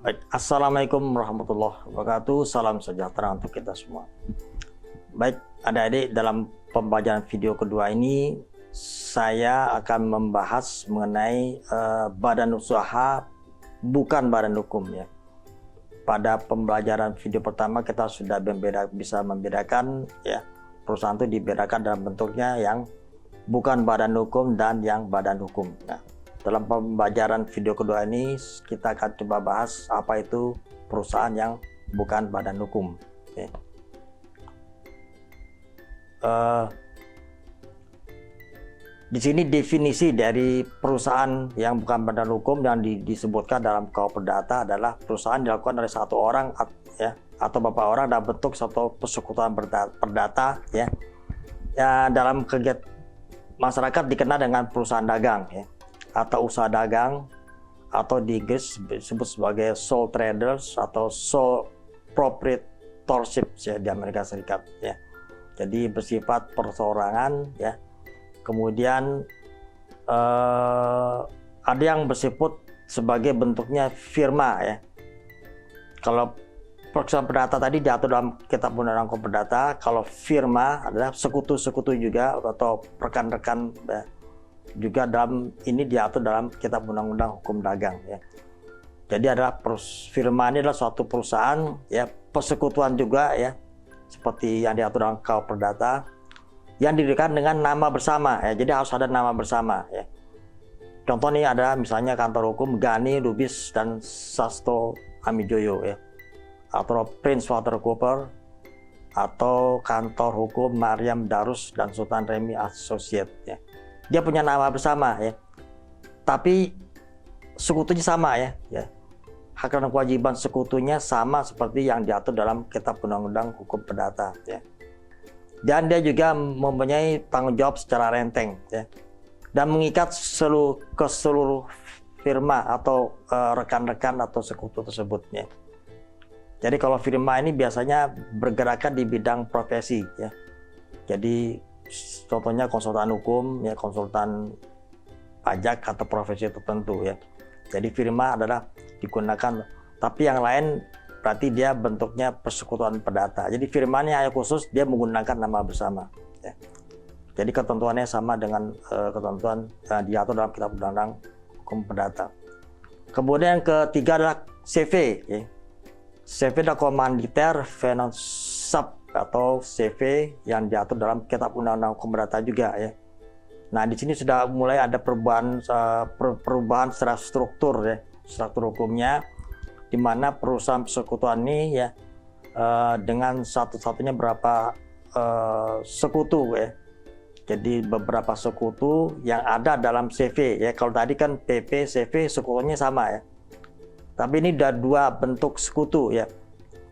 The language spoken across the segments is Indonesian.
Baik, Assalamualaikum warahmatullahi wabarakatuh. Salam sejahtera untuk kita semua. Baik, adik-adik, dalam pembelajaran video kedua ini saya akan membahas mengenai badan usaha bukan badan hukum ya. Pada pembelajaran video pertama kita sudah bisa membedakan ya, perusahaan itu dibedakan dalam bentuknya yang bukan badan hukum dan yang badan hukum. Nah, dalam pembelajaran video kedua ini kita akan coba bahas apa itu perusahaan yang bukan badan hukum. Okay. Di sini definisi dari perusahaan yang bukan badan hukum yang disebutkan dalam KUH Perdata adalah perusahaan dilakukan oleh satu orang ya, atau beberapa orang dalam bentuk satu persekutuan perdata ya. Ya, dalam kegiatan masyarakat dikenal dengan perusahaan dagang ya, atau usaha dagang, atau di Inggris disebut sebagai sole traders atau sole proprietorship ya, di Amerika Serikat ya. Jadi bersifat perseorangan ya. Kemudian ada yang bersifat sebagai bentuknya firma ya. Kalau perusahaan perdata tadi diatur dalam Kitab Undang-Undang Hukum Perdata, kalau firma adalah sekutu-sekutu juga atau rekan-rekan ya, juga dalam ini diatur dalam Kitab Undang-Undang Hukum Dagang ya. Jadi adalah firma ini adalah suatu perusahaan ya, persekutuan juga ya, seperti yang diatur dalam KUH Perdata, yang didirikan dengan nama bersama ya. Jadi harus ada nama bersama ya. Contoh nih ada misalnya kantor hukum Gani, Lubis dan Sasto Amijoyo ya, atau Prince Walter Cooper, atau kantor hukum Mariam Darus dan Sultan Remi Associate ya. Dia punya nama bersama ya, tapi sekutunya sama ya, hak dan kewajiban sekutunya sama seperti yang diatur dalam Kitab Undang-Undang Hukum Perdata ya. Dan dia juga mempunyai tanggung jawab secara renteng ya, dan mengikat seluruh firma atau rekan-rekan atau sekutu tersebut ya. Jadi kalau firma ini biasanya bergerakkan di bidang profesi ya. Jadi contohnya konsultan hukum ya, konsultan pajak atau profesi tertentu ya. Jadi firma adalah digunakan, tapi yang lain berarti dia bentuknya persekutuan perdata. Jadi firmanya hanya khusus dia menggunakan nama bersama ya. Jadi ketentuannya sama dengan ketentuan diatur dalam Kitab Undang-Undang Hukum Perdata. Kemudian yang ketiga adalah CV ya. CV adalah komanditer Venonsub atau CV yang diatur dalam Kitab Undang-Undang Hukum Perdata juga ya. Nah, di sini sudah mulai ada perubahan secara struktur ya, struktur hukumnya, di mana perusahaan persekutuan ini ya dengan satu-satunya berapa sekutu ya. Jadi beberapa sekutu yang ada dalam CV ya. Kalau tadi kan PP, CV sekutunya sama ya. Tapi ini ada dua bentuk sekutu ya.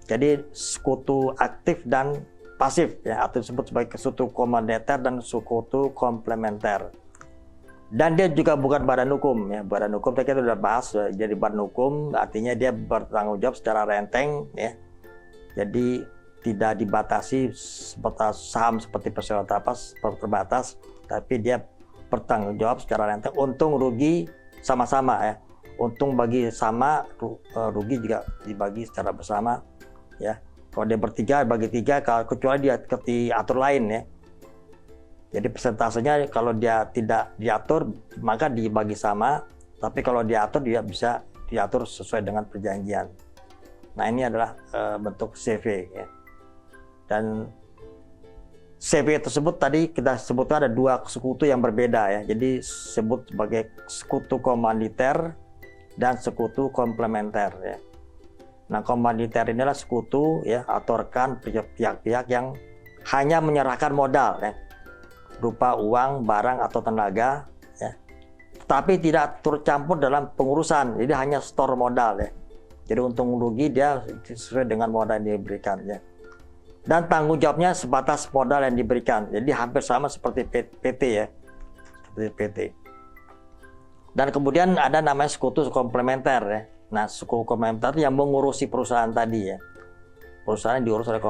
Jadi sekutu aktif dan pasif ya, atau disebut sebagai sekutu komanditer dan sekutu komplementer. Dan dia juga bukan badan hukum ya. Badan hukum tadi kita sudah bahas, jadi badan hukum artinya dia bertanggung jawab secara renteng ya. Jadi tidak dibatasi seperti saham seperti persero terbatas, tapi dia bertanggung jawab secara renteng, untung rugi sama-sama ya. Untung bagi sama, rugi juga dibagi secara bersama ya. Kalau dia bertiga bagi tiga, kecuali dia diatur lain ya. Jadi persentasenya kalau dia tidak diatur maka dibagi sama, tapi kalau diatur dia bisa diatur sesuai dengan perjanjian. Nah, ini adalah bentuk CV ya. Dan CV tersebut tadi kita sebutkan ada dua sekutu yang berbeda ya. Jadi sebut sebagai sekutu komanditer dan sekutu komplementer ya. Nah, komanditer inilah sekutu ya, atau rekan pihak-pihak yang hanya menyerahkan modal ya, berupa uang, barang atau tenaga ya, tapi tidak turut campur dalam pengurusan. Jadi hanya store modal ya. Jadi untung rugi dia sesuai dengan modal yang diberikan ya. Dan tanggung jawabnya sebatas modal yang diberikan. Jadi hampir sama seperti PT ya. Seperti PT. Dan kemudian ada namanya sekutu komplementer ya. Nah, sekutu komplementer yang mengurusi perusahaan tadi ya. Perusahaan yang diurus oleh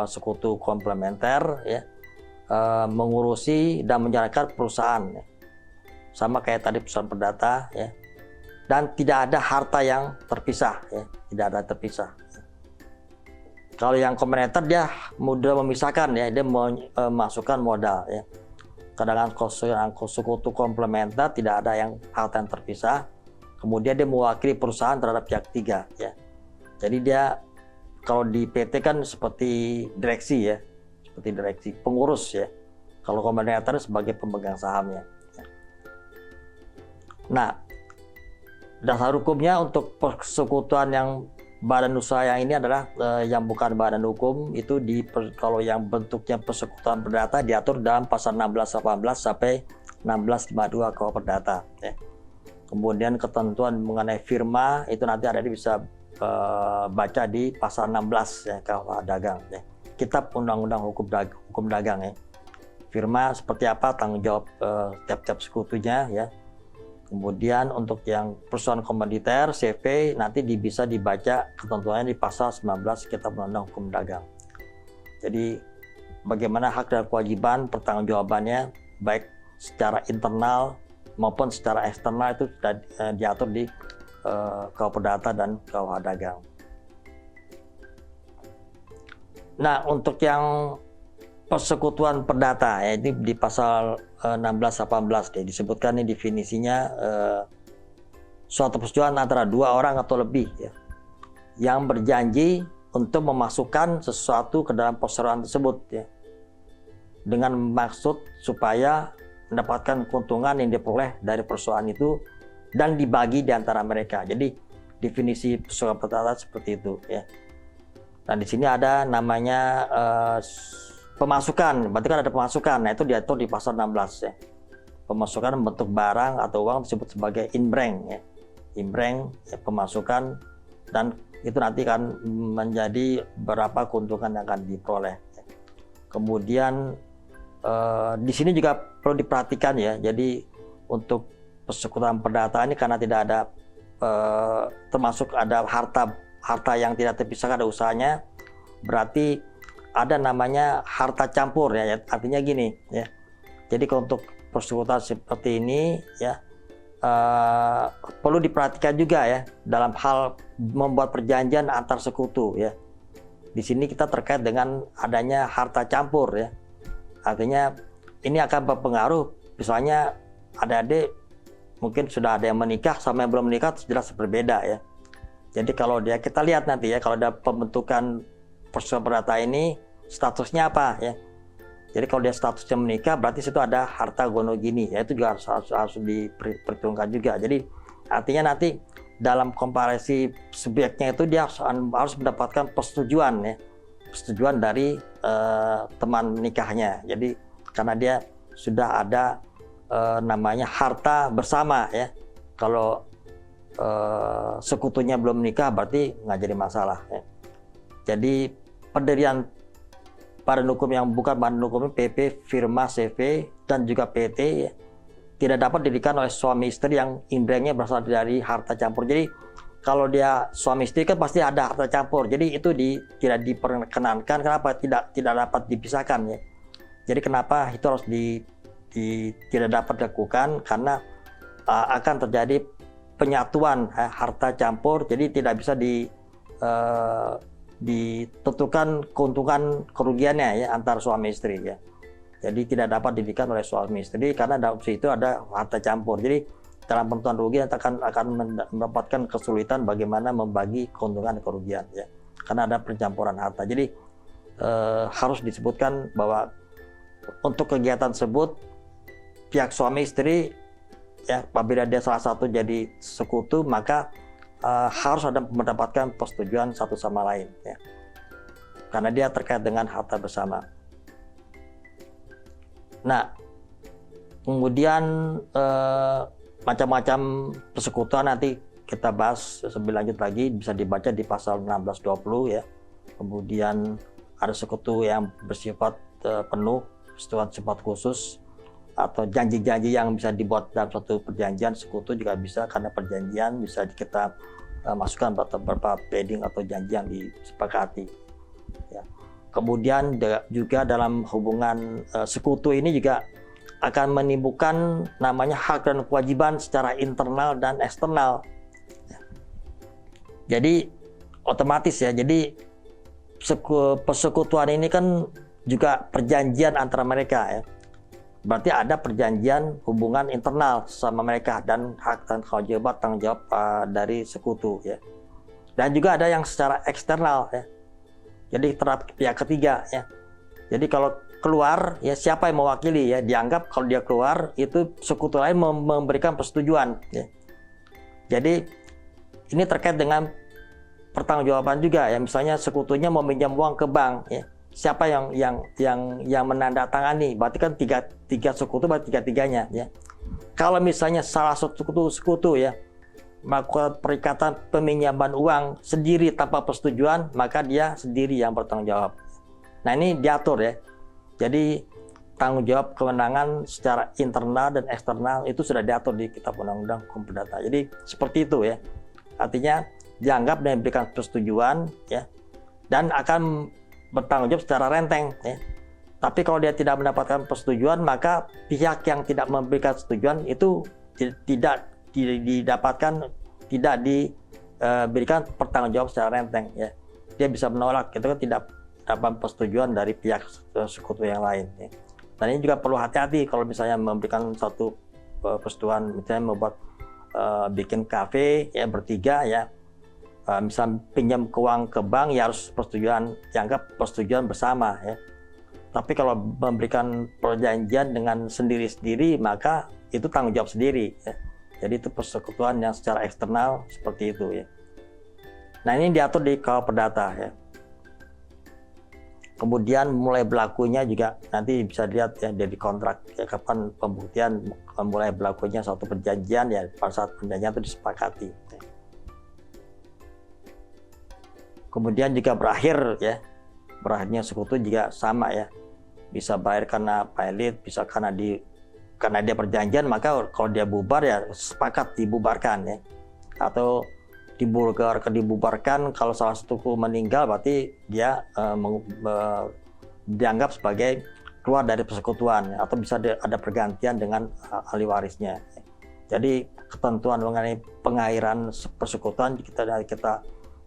sekutu komplementer ya. Mengurusi dan menjalankan perusahaan ya. Sama kayak tadi perusahaan perdata ya. dan tidak ada harta yang terpisah, ya, tidak ada terpisah. Kalau yang komplementer dia mudah memisahkan, ya, dia memasukkan modal, ya. Kadang sekutu komplementer tidak ada yang harta yang terpisah. Kemudian dia mewakili perusahaan terhadap pihak ketiga, ya. Jadi dia kalau di PT kan seperti direksi, ya, seperti direksi pengurus, ya. Kalau komplementer sebagai pemegang sahamnya. Ya. Nah, dasar hukumnya untuk persekutuan yang badan usaha yang ini adalah yang bukan badan hukum itu kalau yang bentuknya persekutuan perdata diatur dalam pasal 1618 sampai 1652 KUH Perdata, ya. Kemudian ketentuan mengenai firma itu nanti ada bisa baca di pasal 16, ya, KUH Dagang, ya. Kitab Undang-Undang Hukum Dagang, ya. Firma seperti apa, tanggung jawab tiap-tiap sekutunya, ya. Kemudian untuk yang perusahaan komoditer, CV, nanti bisa dibaca ketentuannya di pasal 19 Kitab Undang-Undang Hukum Dagang. Jadi bagaimana hak dan kewajiban pertanggungjawabannya baik secara internal maupun secara eksternal itu sudah diatur di KUH Perdata dan KUH Dagang. Nah, untuk yang persekutuan perdata, ya, ini di pasal 16-18 disebutkan ini definisinya suatu persetujuan antara dua orang atau lebih, ya, yang berjanji untuk memasukkan sesuatu ke dalam perseroan tersebut, ya, dengan maksud supaya mendapatkan keuntungan yang diperoleh dari perseroan itu dan dibagi di antara mereka. Jadi definisi persekutuan perdata seperti itu, ya. Dan di sini ada namanya pemasukan, berarti kan ada pemasukan. Nah, itu diatur di pasal 16, ya. Pemasukan bentuk barang atau uang disebut sebagai inbreng, ya. Inbreng, ya, pemasukan, dan itu nanti akan menjadi berapa keuntungan yang akan diperoleh, ya. Kemudian di sini juga perlu diperhatikan, ya. Jadi untuk persekutuan perdata ini karena tidak ada termasuk ada harta yang tidak terpisahkan, ada usahanya, berarti ada namanya harta campur, ya, artinya gini, ya. Jadi kalau untuk persekutuan seperti ini, ya, perlu diperhatikan juga, ya, dalam hal membuat perjanjian antar sekutu, ya. Di sini kita terkait dengan adanya harta campur, ya. Artinya ini akan berpengaruh, misalnya adik-adik mungkin sudah ada yang menikah sama yang belum menikah jelas berbeda, ya. Jadi kalau kita lihat nanti, ya, kalau ada pembentukan persekutuan perdata ini statusnya apa, ya. Jadi kalau dia statusnya menikah berarti situ ada harta gono gini, ya, itu juga harus diperhitungkan juga. Jadi artinya nanti dalam komparasi subjeknya itu dia harus mendapatkan persetujuan, ya, persetujuan dari teman nikahnya. Jadi karena dia sudah ada namanya harta bersama, ya. Kalau sekutunya belum menikah berarti nggak jadi masalah, ya. Jadi pendirian badan hukum yang bukan badan hukum PP, firma, CV, dan juga PT, ya, tidak dapat didirikan oleh suami istri yang imbrengnya berasal dari harta campur. Jadi kalau dia suami istri kan pasti ada harta campur. Jadi itu tidak diperkenankan. Kenapa tidak dapat dipisahkan, ya? Jadi kenapa itu harus tidak dapat dilakukan? Karena akan terjadi penyatuan harta campur. Jadi tidak bisa ditentukan keuntungan kerugiannya, ya, antar suami istri, ya. Jadi tidak dapat didirikan oleh suami istri karena dalam situ ada harta campur. Jadi dalam penentuan rugi akan mendapatkan kesulitan bagaimana membagi keuntungan dan kerugian, ya, karena ada pencampuran harta. Jadi harus disebutkan bahwa untuk kegiatan tersebut pihak suami istri, ya, apabila dia salah satu jadi sekutu maka harus ada mendapatkan persetujuan satu sama lain, ya, karena dia terkait dengan harta bersama. Nah, kemudian macam-macam persekutuan nanti kita bahas lebih lanjut lagi, bisa dibaca di pasal 1620, ya. Kemudian ada sekutu yang bersifat penuh, persekutuan sifat khusus, atau janji-janji yang bisa dibuat dalam suatu perjanjian sekutu juga bisa, karena perjanjian bisa kita masukkan beberapa pleading atau janji yang disepakati, ya. Kemudian juga dalam hubungan sekutu ini juga akan menimbulkan namanya hak dan kewajiban secara internal dan eksternal, Jadi otomatis ya. Jadi persekutuan ini kan juga perjanjian antara mereka ya. Berarti ada perjanjian hubungan internal sama mereka dan hak dan tanggung jawab dari sekutu ya. Dan juga ada yang secara eksternal ya. Jadi terhadap pihak ketiga ya. Jadi kalau keluar ya siapa yang mewakili ya, dianggap kalau dia keluar itu sekutu lain memberikan persetujuan ya. Jadi ini terkait dengan pertanggungjawaban juga ya. Misalnya sekutunya meminjam uang ke bank ya. Siapa yang menandatangani? Berarti kan tiga sekutu, berarti tiga-tiganya ya. Kalau misalnya salah satu sekutu ya melakukan perikatan peminjaman uang sendiri tanpa persetujuan, maka dia sendiri yang bertanggung jawab. Nah ini diatur ya. Jadi tanggung jawab kewenangan secara internal dan eksternal itu sudah diatur di Kitab Undang-Undang Hukum Perdata. Jadi seperti itu ya. Artinya dianggap dan diberikan persetujuan ya, dan akan bertanggung jawab secara renteng ya. Tapi kalau dia tidak mendapatkan persetujuan, maka pihak yang tidak memberikan persetujuan itu tidak didapatkan, tidak diberikan pertanggungjawab secara renteng ya. Dia bisa menolak, itu kan tidak dapat persetujuan dari pihak sekutu yang lain ya. Dan ini juga perlu hati-hati kalau misalnya memberikan satu persetujuan, misalnya membuat bikin kafe ya bertiga ya. Misal pinjam uang ke bank ya harus persetujuan, dianggap persetujuan bersama ya. Tapi kalau memberikan perjanjian dengan sendiri-sendiri maka itu tanggung jawab sendiri ya. Jadi itu persekutuan yang secara eksternal seperti itu ya. Nah ini diatur di KUH Perdata ya. Kemudian mulai berlakunya juga nanti bisa dilihat ya dari kontrak ya, kapan pembuktian mulai berlakunya suatu perjanjian ya, pada saat perjanjian itu disepakati ya. Kemudian juga berakhir ya, berakhirnya sekutu juga sama ya, bisa berakhir karena pilot, bisa karena dia perjanjian, maka kalau dia bubar ya sepakat dibubarkan ya, atau dibubarkan kalau salah satu meninggal berarti dia dianggap sebagai keluar dari persekutuan ya, atau bisa ada pergantian dengan ahli warisnya. Jadi ketentuan mengenai pengakhiran persekutuan kita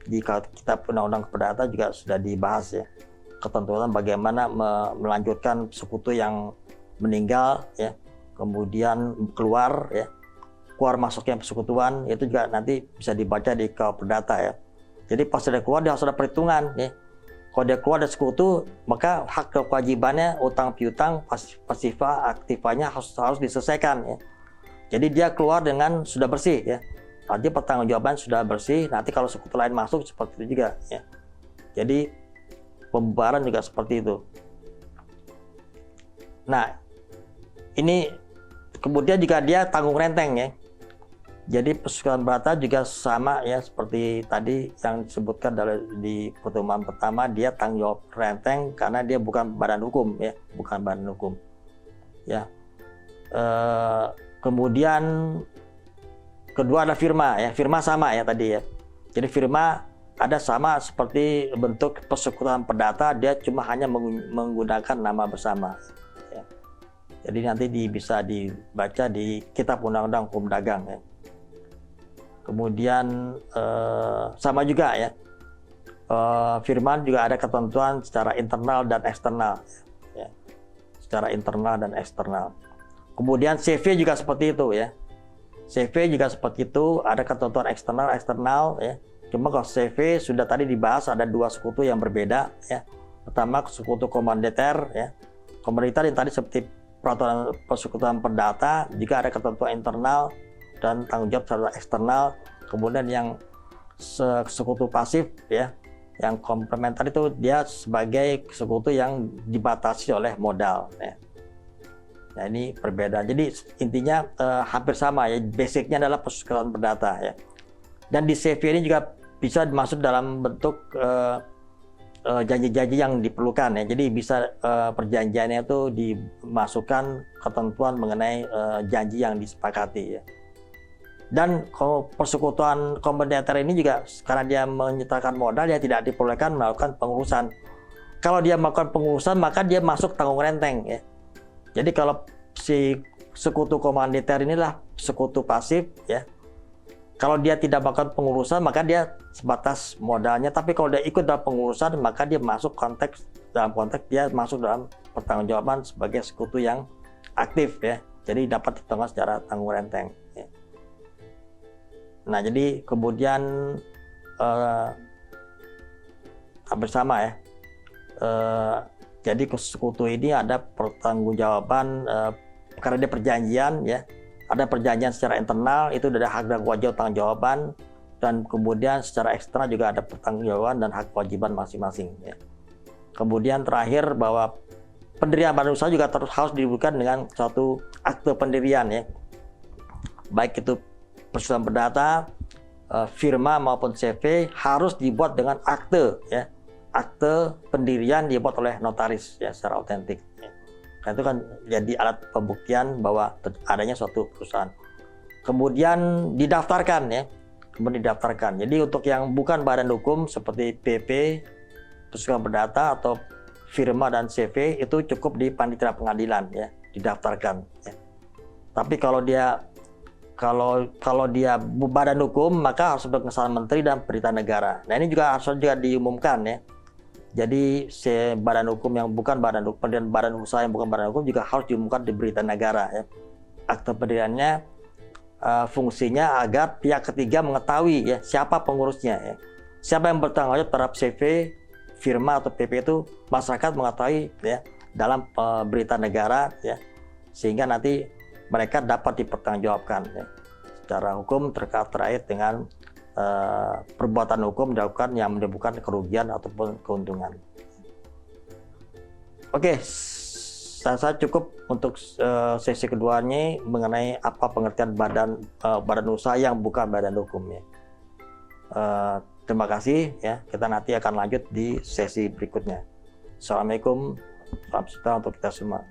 di Kitab Undang-Undang Perdata juga sudah dibahas ya, ketentuan bagaimana melanjutkan sekutu yang meninggal ya, kemudian keluar masuknya persekutuan, itu juga nanti bisa dibaca di KUH Perdata ya. Jadi pas dia keluar dia harus ada perhitungan ya. Kalau dia keluar dari sekutu maka hak kewajibannya utang piutang pasifa aktifanya harus diselesaikan ya. Jadi dia keluar dengan sudah bersih ya. Artinya pertanggungjawaban sudah bersih, nanti kalau sekutu lain masuk seperti itu juga ya. Jadi pembubaran juga seperti itu. Nah, ini kemudian juga dia tanggung renteng ya. Jadi persekutuan perdata juga sama ya seperti tadi yang disebutkan di pertemuan pertama, dia tanggung jawab renteng karena dia bukan badan hukum ya, bukan badan hukum. Ya. Kemudian kedua ada firma ya, firma sama ya tadi ya. Jadi firma ada sama seperti bentuk persekutuan perdata, dia cuma hanya menggunakan nama bersama. Ya. Jadi nanti bisa dibaca di Kitab Undang-Undang Hukum Dagang ya. Kemudian sama juga ya, firma juga ada ketentuan secara internal dan eksternal ya. Secara internal dan eksternal. Kemudian CV juga seperti itu ya. CV juga seperti itu, ada ketentuan eksternal ya. Cuma kalau CV sudah tadi dibahas ada dua sekutu yang berbeda ya. Pertama sekutu komanditer ya. Komanditer yang tadi seperti peraturan persekutuan perdata, juga ada ketentuan internal dan tanggung jawab secara eksternal. Kemudian yang sekutu pasif ya, yang komplementer itu dia sebagai sekutu yang dibatasi oleh modal ya. Nah ini perbedaan. Jadi intinya hampir sama ya. Basicnya adalah persekutuan perdata ya. Dan di CV ini juga bisa dimaksud dalam bentuk janji-janji yang diperlukan ya. Jadi bisa perjanjiannya itu dimasukkan ketentuan mengenai janji yang disepakati ya. Dan persekutuan komplementer ini juga karena dia menyertakan modal, dia tidak diperbolehkan melakukan pengurusan. Kalau dia melakukan pengurusan maka dia masuk tanggung renteng ya. Jadi kalau si sekutu komanditer inilah sekutu pasif ya, Kalau dia tidak melakukan pengurusan, maka dia sebatas modalnya. Tapi kalau dia ikut dalam pengurusan, maka dia masuk dalam konteks dia masuk dalam pertanggungjawaban sebagai sekutu yang aktif ya. Jadi dapat dihitung secara tanggung renteng. Ya. Nah, jadi kemudian hampir sama ya. Jadi sekutu ini ada pertanggungjawaban karena dia perjanjian ya. Ada perjanjian secara internal, itu ada hak dan kewajiban pertanggungjawaban, dan kemudian secara eksternal juga ada pertanggungjawaban dan hak kewajiban masing-masing. Ya. Kemudian terakhir bahwa pendirian badan usaha juga harus dibuktikan dengan suatu akte pendirian ya, baik itu persetujuan perdata, firma maupun CV harus dibuat dengan akte ya, akte pendirian dibuat oleh notaris ya secara otentik. Ya. Nah, itu kan jadi alat pembuktian bahwa adanya suatu perusahaan. Kemudian didaftarkan ya. Kemudian didaftarkan. Jadi untuk yang bukan badan hukum seperti PP, persetujuan perdata atau firma dan CV itu cukup di panitia pengadilan ya, didaftarkan ya. Tapi kalau dia badan hukum maka harus berkesan menteri dan berita negara. Nah, ini juga harus diumumkan ya. Jadi badan hukum yang bukan badan hukum dan badan usaha yang bukan badan hukum juga harus diumumkan di berita negara ya. Akte pendiriannya fungsinya agar pihak ketiga mengetahui ya siapa pengurusnya ya. Siapa yang bertanggung jawab terhadap CV, firma atau PP itu masyarakat mengetahui ya dalam berita negara ya, sehingga nanti mereka dapat dipertanggungjawabkan ya. Secara hukum terkait dengan perbuatan hukum dilakukan yang menimbulkan kerugian ataupun keuntungan. Oke, saya cukup untuk sesi keduanya mengenai apa pengertian badan usaha yang bukan badan hukum ya. Terima kasih ya. Kita nanti akan lanjut di sesi berikutnya. Assalamualaikum, salam sejahtera untuk kita semua.